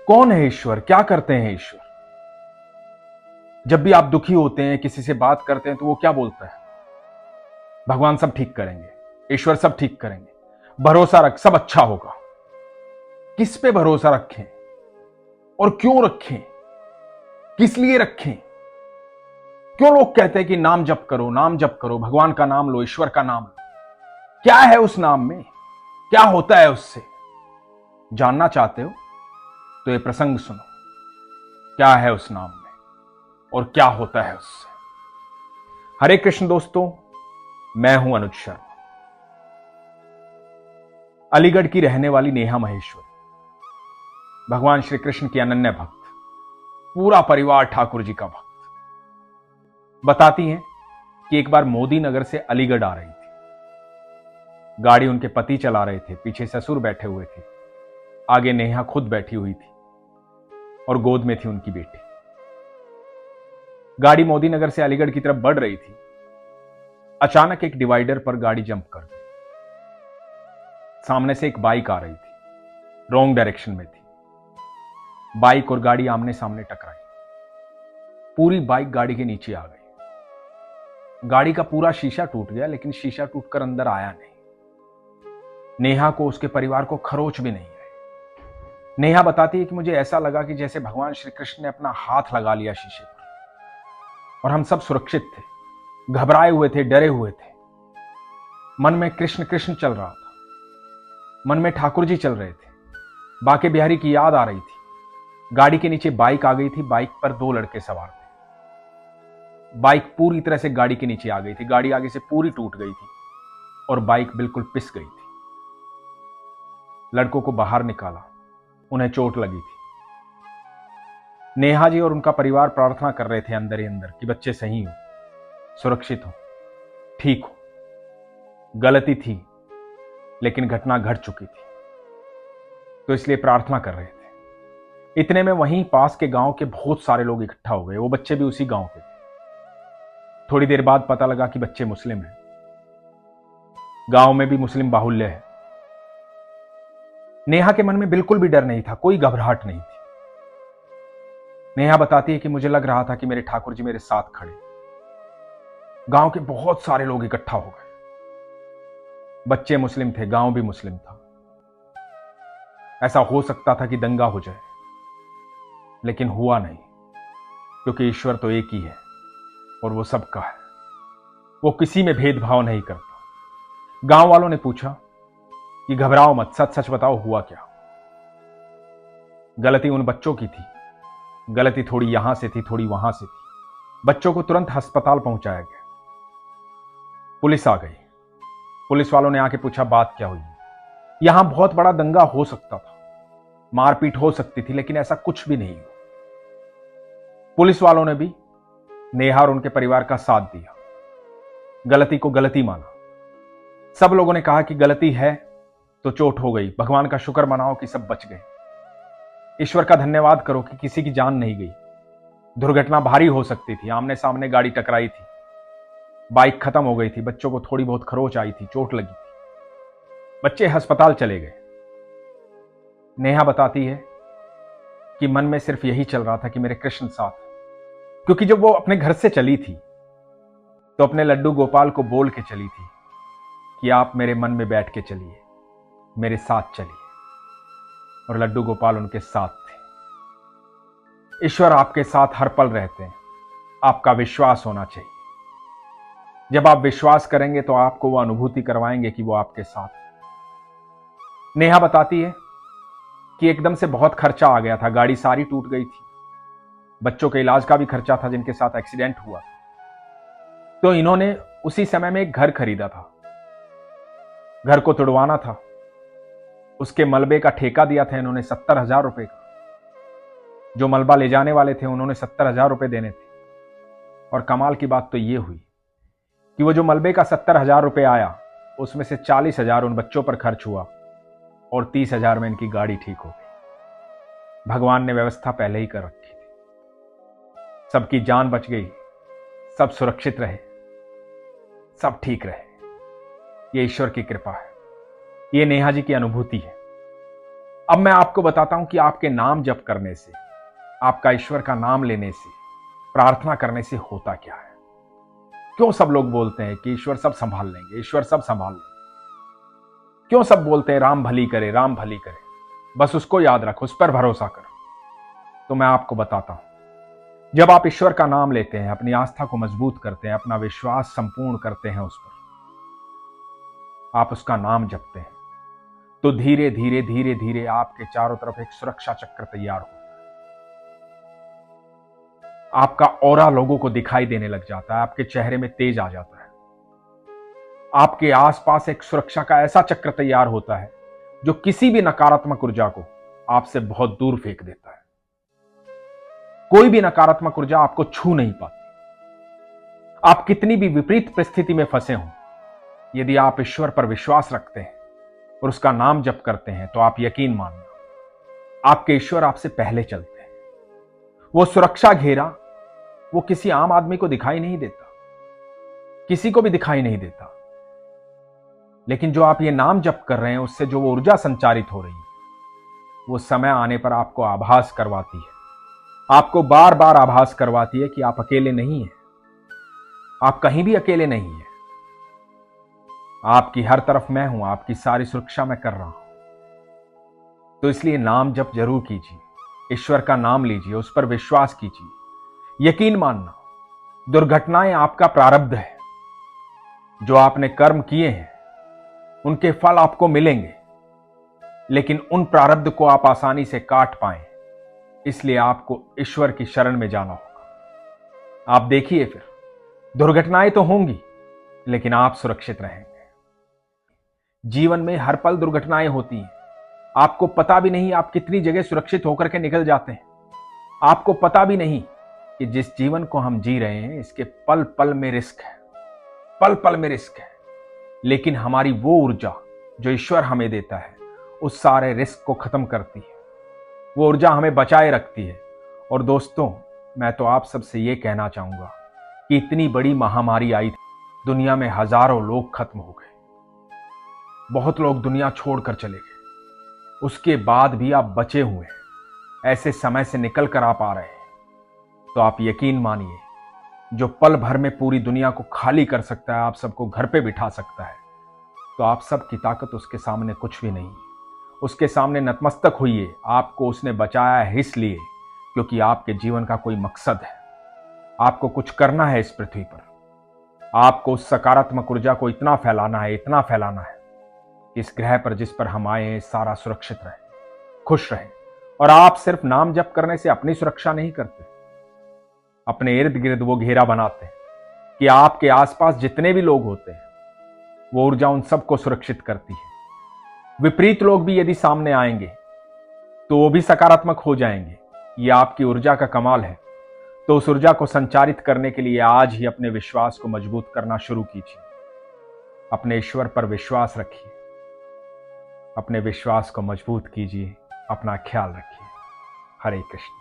कौन है ईश्वर? क्या करते हैं ईश्वर? जब भी आप दुखी होते हैं, किसी से बात करते हैं, तो वो क्या बोलता है? भगवान सब ठीक करेंगे, ईश्वर सब ठीक करेंगे, भरोसा रख, सब अच्छा होगा। किस पे भरोसा रखें और क्यों रखें? किस लिए रखें? क्यों लोग कहते हैं कि नाम जप करो, नाम जप करो, भगवान का नाम लो, ईश्वर का नाम लो? क्या है उस नाम में? क्या होता है उससे? जानना चाहते हो तो ये प्रसंग सुनो। क्या है उस नाम में और क्या होता है उससे? हरे कृष्ण दोस्तों, मैं हूं अनुज शर्मा। अलीगढ़ की रहने वाली नेहा महेश्वरी भगवान श्री कृष्ण की अनन्य भक्त, पूरा परिवार ठाकुर जी का भक्त, बताती हैं कि एक बार मोदी नगर से अलीगढ़ आ रही थी। गाड़ी उनके पति चला रहे थे, पीछे ससुर बैठे हुए थे, आगे नेहा खुद बैठी हुई थी और गोद में थी उनकी बेटी। गाड़ी मोदी नगर से अलीगढ़ की तरफ बढ़ रही थी। अचानक एक डिवाइडर पर गाड़ी जंप कर गई। सामने से एक बाइक आ रही थी, रॉन्ग डायरेक्शन में थी। बाइक और गाड़ी आमने सामने टकराई। पूरी बाइक गाड़ी के नीचे आ गई। गाड़ी का पूरा शीशा टूट गया, लेकिन शीशा टूटकर अंदर आया नहीं। नेहा को, उसके परिवार को खरोच भी नहीं आई। नेहा बताती है कि मुझे ऐसा लगा कि जैसे भगवान श्री कृष्ण ने अपना हाथ लगा लिया शीशे पर, और हम सब सुरक्षित थे, घबराए हुए थे, डरे हुए थे। मन में कृष्ण कृष्ण चल रहा था, मन में ठाकुर जी चल रहे थे, बाके बिहारी की याद आ रही थी। गाड़ी के नीचे बाइक आ गई थी, बाइक पर 2 लड़के सवार थे। बाइक पूरी तरह से गाड़ी के नीचे आ गई थी, गाड़ी आगे से पूरी टूट गई थी और बाइक बिल्कुल पिस गई थी। लड़कों को बाहर निकाला, उन्हें चोट लगी थी। नेहा जी और उनका परिवार प्रार्थना कर रहे थे अंदर ही अंदर कि बच्चे सही हो, सुरक्षित हो, ठीक हो। गलती थी, लेकिन घटना घट चुकी थी, तो इसलिए प्रार्थना कर रहे थे। इतने में वहीं पास के गांव के बहुत सारे लोग इकट्ठा हो गए। वो बच्चे भी उसी गांव के थे। थोड़ी देर बाद पता लगा कि बच्चे मुस्लिम हैं। गांव में भी मुस्लिम बाहुल्य है। नेहा के मन में बिल्कुल भी डर नहीं था, कोई घबराहट नहीं थी। नेहा बताती है कि मुझे लग रहा था कि मेरे ठाकुर जी मेरे साथ खड़े। गांव के बहुत सारे लोग इकट्ठा हो गए। बच्चे मुस्लिम थे, गांव भी मुस्लिम था। ऐसा हो सकता था कि दंगा हो जाए, लेकिन हुआ नहीं, क्योंकि ईश्वर तो एक ही है और वो सबका है। वो किसी में भेदभाव नहीं करता। गांव वालों ने पूछा कि घबराओ मत, सच सच बताओ हुआ क्या। गलती उन बच्चों की थी, गलती थोड़ी यहां से थी, थोड़ी वहां से थी। बच्चों को तुरंत अस्पताल पहुंचाया गया। पुलिस आ गई। पुलिस वालों ने आके पूछा बात क्या हुई। यहां बहुत बड़ा दंगा हो सकता था, मारपीट हो सकती थी, लेकिन ऐसा कुछ भी नहीं हुआ। पुलिस वालों ने भी नेहा और उनके परिवार का साथ दिया, गलती को गलती माना। सब लोगों ने कहा कि गलती है तो चोट हो गई, भगवान का शुक्र मनाओ कि सब बच गए। ईश्वर का धन्यवाद करो कि किसी की जान नहीं गई। दुर्घटना भारी हो सकती थी, आमने सामने गाड़ी टकराई थी, बाइक खत्म हो गई थी, बच्चों को थोड़ी बहुत खरोच आई थी, चोट लगी थी, बच्चे अस्पताल चले गए। नेहा बताती है कि मन में सिर्फ यही चल रहा था कि मेरे कृष्ण साथ, क्योंकि जब वो अपने घर से चली थी तो अपने लड्डू गोपाल को बोल के चली थी कि आप मेरे मन में बैठ के चलिए, मेरे साथ चलिए, और लड्डू गोपाल उनके साथ थे। ईश्वर आपके साथ हर पल रहते हैं, आपका विश्वास होना चाहिए। जब आप विश्वास करेंगे तो आपको वो अनुभूति करवाएंगे कि वो आपके साथ। नेहा बताती है कि एकदम से बहुत खर्चा आ गया था, गाड़ी सारी टूट गई थी, बच्चों के इलाज का भी खर्चा था जिनके साथ एक्सीडेंट हुआ, तो इन्होंने उसी समय में एक घर खरीदा था। घर को तुड़वाना था, उसके मलबे का ठेका दिया था इन्होंने 70,000 रुपए का। जो मलबा ले जाने वाले थे उन्होंने 70,000 रुपए देने थे। और कमाल की बात तो ये हुई कि वो जो मलबे का 70,000 रुपए आया, उसमें से 40,000 उन बच्चों पर खर्च हुआ और 30,000 में इनकी गाड़ी ठीक हो गई। भगवान ने व्यवस्था पहले ही कर रखी थी, सबकी जान बच गई, सब सुरक्षित रहे, सब ठीक रहे। ये ईश्वर की कृपा है, ये नेहा जी की अनुभूति है। अब मैं आपको बताता हूं कि आपके नाम जप करने से, आपका ईश्वर का नाम लेने से, प्रार्थना करने से होता क्या है। क्यों सब लोग बोलते हैं कि ईश्वर सब संभाल लेंगे, ईश्वर सब संभाल लेंगे। क्यों सब बोलते हैं राम भली करे, राम भली करे, बस उसको याद रख, उस पर भरोसा कर। तो मैं आपको बताता हूं, जब आप ईश्वर का नाम लेते हैं, अपनी आस्था को मजबूत करते हैं, अपना विश्वास संपूर्ण करते हैं उस पर, आप उसका नाम जपते हैं, तो धीरे धीरे धीरे धीरे आपके चारों तरफ एक सुरक्षा चक्र तैयार हो, आपका ऑरा लोगों को दिखाई देने लग जाता है, आपके चेहरे में तेज आ जाता है, आपके आसपास एक सुरक्षा का ऐसा चक्र तैयार होता है जो किसी भी नकारात्मक ऊर्जा को आपसे बहुत दूर फेंक देता है। कोई भी नकारात्मक ऊर्जा आपको छू नहीं पाती। आप कितनी भी विपरीत परिस्थिति में फंसे हों, यदि आप ईश्वर पर विश्वास रखते हैं और उसका नाम जप करते हैं, तो आप यकीन मानना, आपके ईश्वर आपसे पहले चलते हैं। वो सुरक्षा घेरा वो किसी आम आदमी को दिखाई नहीं देता, किसी को भी दिखाई नहीं देता, लेकिन जो आप ये नाम जप कर रहे हैं, उससे जो वो ऊर्जा संचारित हो रही है, वो समय आने पर आपको आभास करवाती है, आपको बार बार आभास करवाती है कि आप अकेले नहीं हैं, आप कहीं भी अकेले नहीं हैं, आपकी हर तरफ मैं हूं, आपकी सारी सुरक्षा मैं कर रहा हूं। तो इसलिए नाम जप जरूर कीजिए, ईश्वर का नाम लीजिए, उस पर विश्वास कीजिए। यकीन मानना, दुर्घटनाएं आपका प्रारब्ध है। जो आपने कर्म किए हैं उनके फल आपको मिलेंगे, लेकिन उन प्रारब्ध को आप आसानी से काट पाएं, इसलिए आपको ईश्वर की शरण में जाना होगा। आप देखिए, फिर दुर्घटनाएं तो होंगी, लेकिन आप सुरक्षित रहेंगे। जीवन में हर पल दुर्घटनाएं होती हैं, आपको पता भी नहीं आप कितनी जगह सुरक्षित होकर के निकल जाते हैं। आपको पता भी नहीं कि जिस जीवन को हम जी रहे हैं, इसके पल पल में रिस्क है, पल पल में रिस्क है। लेकिन हमारी वो ऊर्जा जो ईश्वर हमें देता है, उस सारे रिस्क को खत्म करती है, वो ऊर्जा हमें बचाए रखती है। और दोस्तों, मैं तो आप सबसे ये कहना चाहूंगा कि इतनी बड़ी महामारी आई थी, दुनिया में हजारों लोग खत्म हो गए, बहुत लोग दुनिया छोड़कर चले गए, उसके बाद भी आप बचे हुए हैं, ऐसे समय से निकल कर आप आ रहे हैं। तो आप यकीन मानिए, जो पल भर में पूरी दुनिया को खाली कर सकता है, आप सबको घर पे बिठा सकता है, तो आप सबकी ताकत उसके सामने कुछ भी नहीं। उसके सामने नतमस्तक होइए। आपको उसने बचाया है इसलिए क्योंकि आपके जीवन का कोई मकसद है, आपको कुछ करना है इस पृथ्वी पर। आपको उस सकारात्मक ऊर्जा को इतना फैलाना है, इतना फैलाना है कि इस ग्रह पर जिस पर हम आए हैं, सारा सुरक्षित रहे, खुश रहे। और आप सिर्फ नाम जप करने से अपनी सुरक्षा नहीं करते, अपने इर्द गिर्द वो घेरा बनाते हैं कि आपके आसपास जितने भी लोग होते हैं, वो ऊर्जा उन सबको सुरक्षित करती है। विपरीत लोग भी यदि सामने आएंगे तो वो भी सकारात्मक हो जाएंगे। ये आपकी ऊर्जा का कमाल है। तो उस ऊर्जा को संचारित करने के लिए आज ही अपने विश्वास को मजबूत करना शुरू कीजिए। अपने ईश्वर पर विश्वास रखिए, अपने विश्वास को मजबूत कीजिए, अपना ख्याल रखिए। हरे कृष्ण।